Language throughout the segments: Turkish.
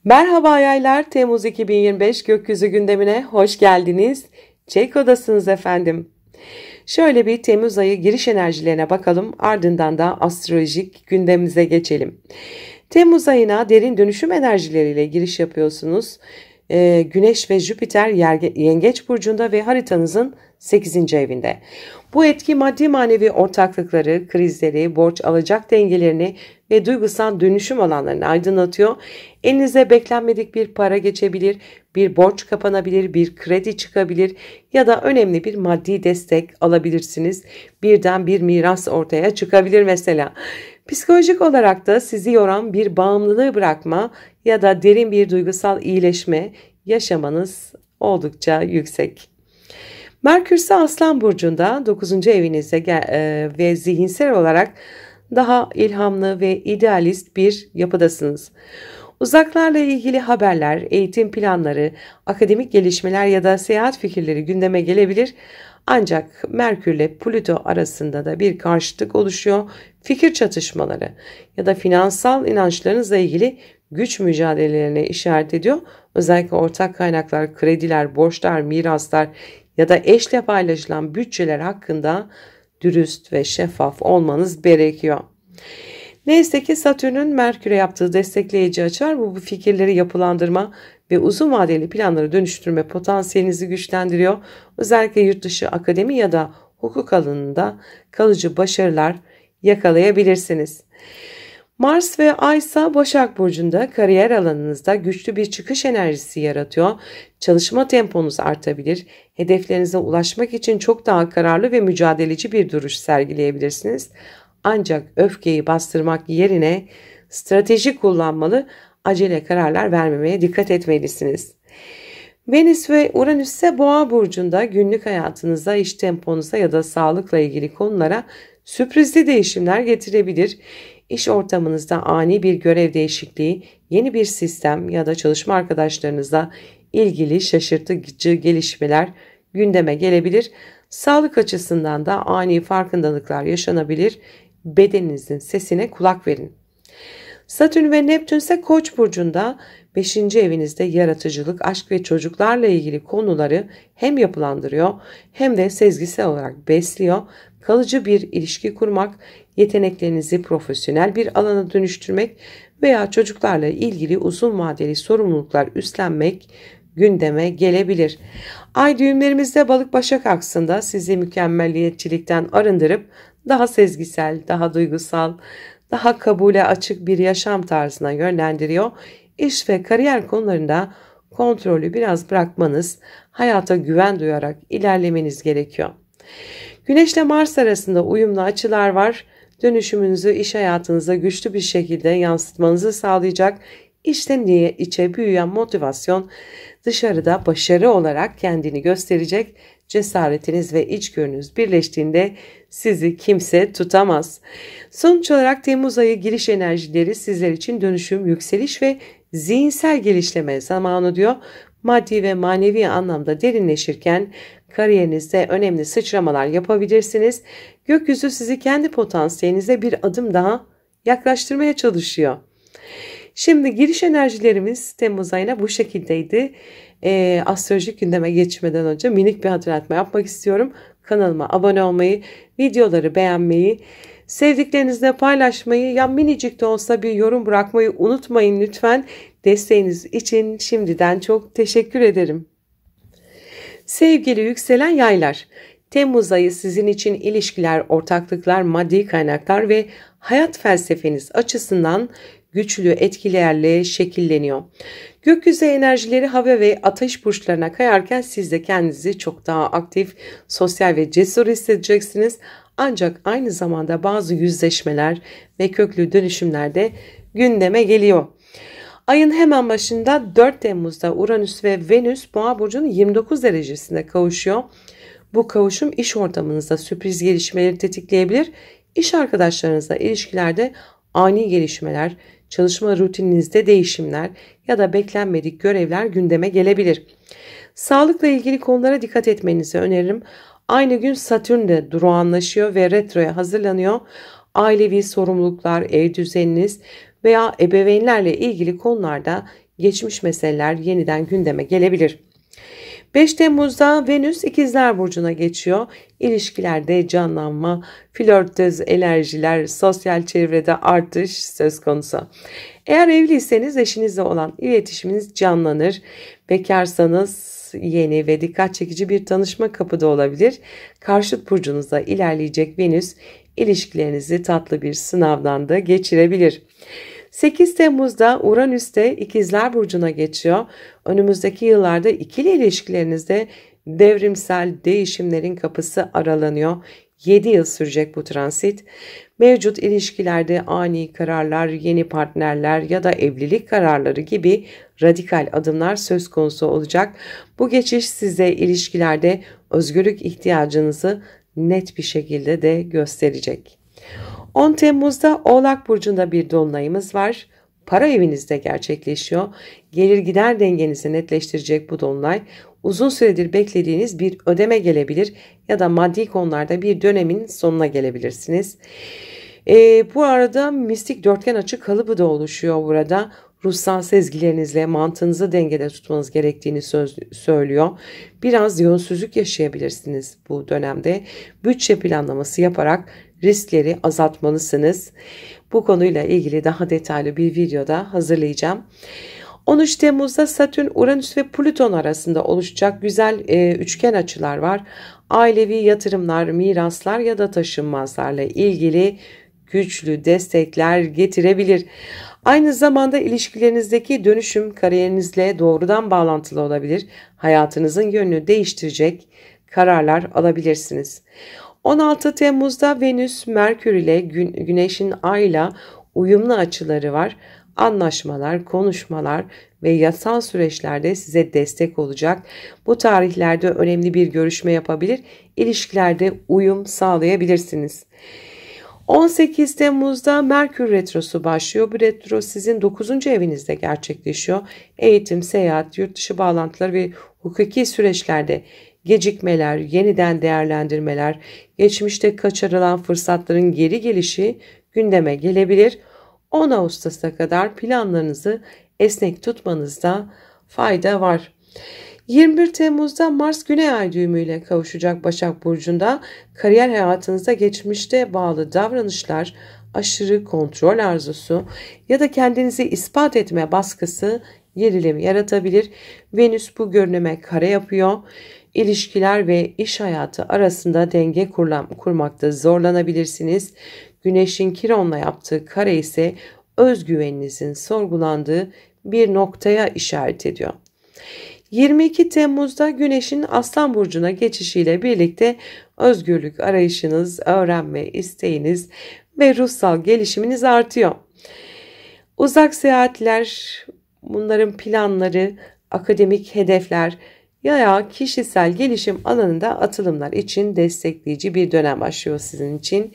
Merhaba yaylar, Temmuz 2025 gökyüzü gündemine hoş geldiniz. Çek odasınız efendim. Şöyle bir Temmuz ayı giriş enerjilerine bakalım, ardından da astrolojik gündemimize geçelim. Temmuz ayına derin dönüşüm enerjileriyle giriş yapıyorsunuz. Güneş ve Jüpiter Yengeç burcunda ve haritanızın 8. evinde. Bu etki maddi manevi ortaklıkları, krizleri, borç alacak dengelerini ve duygusal dönüşüm alanlarını aydınlatıyor. Elinize beklenmedik bir para geçebilir, bir borç kapanabilir, bir kredi çıkabilir ya da önemli bir maddi destek alabilirsiniz. Birden bir miras ortaya çıkabilir mesela. Psikolojik olarak da sizi yoran bir bağımlılığı bırakma ya da derin bir duygusal iyileşme yaşamanız oldukça yüksek. Merkür ise Aslan burcunda 9. evinizde ve zihinsel olarak daha ilhamlı ve idealist bir yapıdasınız. Uzaklarla ilgili haberler, eğitim planları, akademik gelişmeler ya da seyahat fikirleri gündeme gelebilir. Ancak Merkür ile Plüto arasında da bir karşıtlık oluşuyor. Fikir çatışmaları ya da finansal inançlarınızla ilgili güç mücadelelerine işaret ediyor. Özellikle ortak kaynaklar, krediler, borçlar, miraslar ya da eşle paylaşılan bütçeler hakkında dürüst ve şeffaf olmanız gerekiyor. Neyse ki Satürn'ün Merkür'e yaptığı destekleyici açı var. Bu fikirleri yapılandırma ve uzun vadeli planları dönüştürme potansiyelinizi güçlendiriyor. Özellikle yurt dışı akademi ya da hukuk alanında kalıcı başarılar yakalayabilirsiniz. Mars ve Ay ise Başak Burcu'nda kariyer alanınızda güçlü bir çıkış enerjisi yaratıyor. Çalışma temponuz artabilir. Hedeflerinize ulaşmak için çok daha kararlı ve mücadeleci bir duruş sergileyebilirsiniz. Ancak öfkeyi bastırmak yerine strateji kullanmalı, acele kararlar vermemeye dikkat etmelisiniz. Venüs ve Uranüs ise Boğa burcunda günlük hayatınıza, iş temponuza ya da sağlıkla ilgili konulara sürprizli değişimler getirebilir. İş ortamınızda ani bir görev değişikliği, yeni bir sistem ya da çalışma arkadaşlarınızla ilgili şaşırtıcı gelişmeler gündeme gelebilir. Sağlık açısından da ani farkındalıklar yaşanabilir. Bedeninizin sesine kulak verin. Satürn ve Neptün ise Koç burcunda 5. evinizde yaratıcılık, aşk ve çocuklarla ilgili konuları hem yapılandırıyor hem de sezgisel olarak besliyor. Kalıcı bir ilişki kurmak, yeteneklerinizi profesyonel bir alana dönüştürmek veya çocuklarla ilgili uzun vadeli sorumluluklar üstlenmek gündeme gelebilir. Ay düğümlerimizde Balık Başak aksında sizi mükemmelliyetçilikten arındırıp daha sezgisel, daha duygusal, daha kabule açık bir yaşam tarzına yönlendiriyor. İş ve kariyer konularında kontrolü biraz bırakmanız, hayata güven duyarak ilerlemeniz gerekiyor. Güneş ile Mars arasında uyumlu açılar var. Dönüşümünüzü iş hayatınıza güçlü bir şekilde yansıtmanızı sağlayacak. İçten içe büyüyen motivasyon dışarıda başarı olarak kendini gösterecek. Cesaretiniz ve içgörünüz birleştiğinde sizi kimse tutamaz. Sonuç olarak Temmuz ayı giriş enerjileri sizler için dönüşüm, yükseliş ve zihinsel geliştirme zamanı diyor. Maddi ve manevi anlamda derinleşirken kariyerinizde önemli sıçramalar yapabilirsiniz. Gökyüzü sizi kendi potansiyelinize bir adım daha yaklaştırmaya çalışıyor. Şimdi giriş enerjilerimiz Temmuz ayına bu şekildeydi. Astrolojik gündeme geçmeden önce minik bir hatırlatma yapmak istiyorum. Kanalıma abone olmayı, videoları beğenmeyi, sevdiklerinizle paylaşmayı, ya minicik de olsa bir yorum bırakmayı unutmayın lütfen. Desteğiniz için şimdiden çok teşekkür ederim. Sevgili yükselen yaylar, Temmuz ayı sizin için ilişkiler, ortaklıklar, maddi kaynaklar ve hayat felsefeniz açısından güçlü etkilerle şekilleniyor. Gökyüzü enerjileri hava ve ateş burçlarına kayarken siz de kendinizi çok daha aktif, sosyal ve cesur hissedeceksiniz. Ancak aynı zamanda bazı yüzleşmeler ve köklü dönüşümler de gündeme geliyor. Ayın hemen başında 4 Temmuz'da Uranüs ve Venüs Boğa burcunun 29 derecesinde kavuşuyor. Bu kavuşum iş ortamınızda sürpriz gelişmeleri tetikleyebilir. İş arkadaşlarınızla ilişkilerde ani gelişmeler, çalışma rutininizde değişimler ya da beklenmedik görevler gündeme gelebilir. Sağlıkla ilgili konulara dikkat etmenizi öneririm. Aynı gün Satürn de durağanlaşıyor ve retroya hazırlanıyor. Ailevi sorumluluklar, ev düzeniniz veya ebeveynlerle ilgili konularda geçmiş meseleler yeniden gündeme gelebilir. 5 Temmuz'da Venüs İkizler Burcu'na geçiyor. İlişkilerde canlanma, flörtöz enerjiler, sosyal çevrede artış söz konusu. Eğer evliyseniz eşinizle olan iletişiminiz canlanır. Bekarsanız yeni ve dikkat çekici bir tanışma kapıda olabilir. Karşıt burcunuzda ilerleyecek Venüs ilişkilerinizi tatlı bir sınavdan da geçirebilir. 8 Temmuz'da Uranüs de İkizler Burcu'na geçiyor. Önümüzdeki yıllarda ikili ilişkilerinizde devrimsel değişimlerin kapısı aralanıyor. 7 yıl sürecek bu transit. Mevcut ilişkilerde ani kararlar, yeni partnerler ya da evlilik kararları gibi radikal adımlar söz konusu olacak. Bu geçiş size ilişkilerde özgürlük ihtiyacınızı net bir şekilde de gösterecek. 10 Temmuz'da Oğlak Burcu'nda bir dolunayımız var. Para evinizde gerçekleşiyor. Gelir gider dengenizi netleştirecek bu dolunay uzun süredir beklediğiniz bir ödeme gelebilir ya da maddi konularda bir dönemin sonuna gelebilirsiniz. Bu arada mistik dörtgen açı kalıbı da oluşuyor burada. Ruhsal sezgilerinizle mantığınızı dengede tutmanız gerektiğini söylüyor. Biraz yönsüzlük yaşayabilirsiniz bu dönemde. Bütçe planlaması yaparak riskleri azaltmalısınız. Bu konuyla ilgili daha detaylı bir videoda hazırlayacağım. 13 Temmuz'da Satürn, Uranüs ve Plüton arasında oluşacak güzel üçgen açılar var. Ailevi yatırımlar, miraslar ya da taşınmazlarla ilgili güçlü destekler getirebilir. Aynı zamanda ilişkilerinizdeki dönüşüm kariyerinizle doğrudan bağlantılı olabilir. Hayatınızın yönünü değiştirecek kararlar alabilirsiniz. 16 Temmuz'da Venüs, Merkür ile Güneş'in Ay'la uyumlu açıları var. Anlaşmalar, konuşmalar ve yasal süreçlerde size destek olacak. Bu tarihlerde önemli bir görüşme yapabilir, ilişkilerde uyum sağlayabilirsiniz. 18 Temmuz'da Merkür Retrosu başlıyor. Bu retro sizin 9. evinizde gerçekleşiyor. Eğitim, seyahat, yurt dışı bağlantıları ve hukuki süreçlerde gecikmeler, yeniden değerlendirmeler, geçmişte kaçırılan fırsatların geri gelişi gündeme gelebilir. 10 Ağustos'a kadar planlarınızı esnek tutmanızda fayda var. 21 Temmuz'da Mars Güney Ay düğümüyle kavuşacak Başak Burcu'nda. Kariyer hayatınızda geçmişte bağlı davranışlar, aşırı kontrol arzusu ya da kendinizi ispat etme baskısı gerilim yaratabilir. Venüs bu görünüme kare yapıyor. İlişkiler ve iş hayatı arasında denge kurmakta zorlanabilirsiniz. Güneşin Kiron'la yaptığı kare ise özgüveninizin sorgulandığı bir noktaya işaret ediyor. 22 Temmuz'da Güneş'in Aslan Burcu'na geçişiyle birlikte özgürlük arayışınız, öğrenme isteğiniz ve ruhsal gelişiminiz artıyor. Uzak seyahatler, bunların planları, akademik hedefler ya kişisel gelişim alanında atılımlar için destekleyici bir dönem başlıyor sizin için.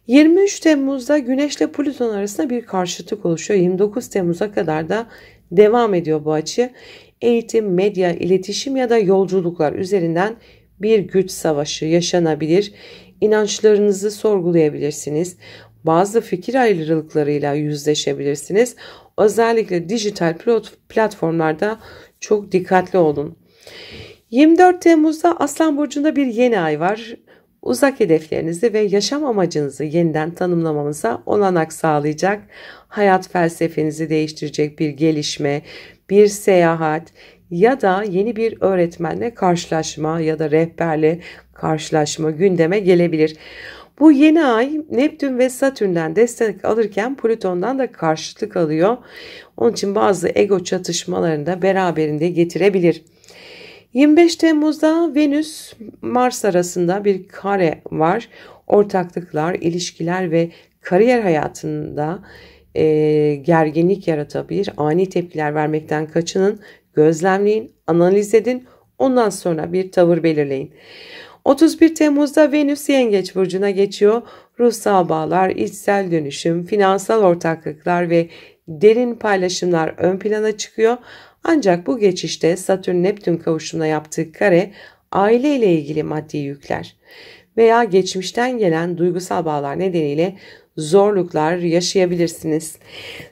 23 Temmuz'da Güneş ile Plüton arasında bir karşıtlık oluşuyor. 29 Temmuz'a kadar da devam ediyor bu açı. Eğitim, medya, iletişim ya da yolculuklar üzerinden bir güç savaşı yaşanabilir. İnançlarınızı sorgulayabilirsiniz. Bazı fikir ayrılıklarıyla yüzleşebilirsiniz. Özellikle dijital platformlarda çok dikkatli olun. 24 Temmuz'da Aslan Burcu'nda bir yeni ay var. Uzak hedeflerinizi ve yaşam amacınızı yeniden tanımlamanıza olanak sağlayacak, hayat felsefenizi değiştirecek bir gelişme, bir seyahat ya da yeni bir öğretmenle karşılaşma ya da rehberle karşılaşma gündeme gelebilir. Bu yeni ay Neptün ve Satürn'den destek alırken Plüton'dan da karşıtlık alıyor. Onun için bazı ego çatışmalarını da beraberinde getirebilir. 25 Temmuz'da Venüs Mars arasında bir kare var. Ortaklıklar, ilişkiler ve kariyer hayatında gerginlik yaratabilir. Ani tepkiler vermekten kaçının, gözlemleyin, analiz edin, ondan sonra bir tavır belirleyin. 31 Temmuz'da Venüs Yengeç Burcu'na geçiyor. Ruhsal bağlar, içsel dönüşüm, finansal ortaklıklar ve derin paylaşımlar ön plana çıkıyor. Ancak bu geçişte Satürn-Neptün kavuşumuna yaptığı kare aile ile ilgili maddi yükler veya geçmişten gelen duygusal bağlar nedeniyle zorluklar yaşayabilirsiniz.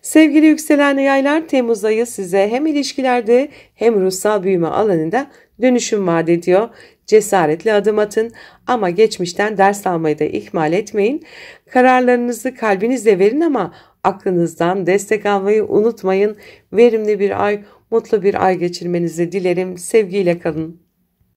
Sevgili yükselen yaylar, Temmuz ayı size hem ilişkilerde hem ruhsal büyüme alanında dönüşüm vaat ediyor. Cesaretli adım atın ama geçmişten ders almayı da ihmal etmeyin. Kararlarınızı kalbinizle verin ama aklınızdan destek almayı unutmayın. Verimli bir ay, mutlu bir ay geçirmenizi dilerim. Sevgiyle kalın.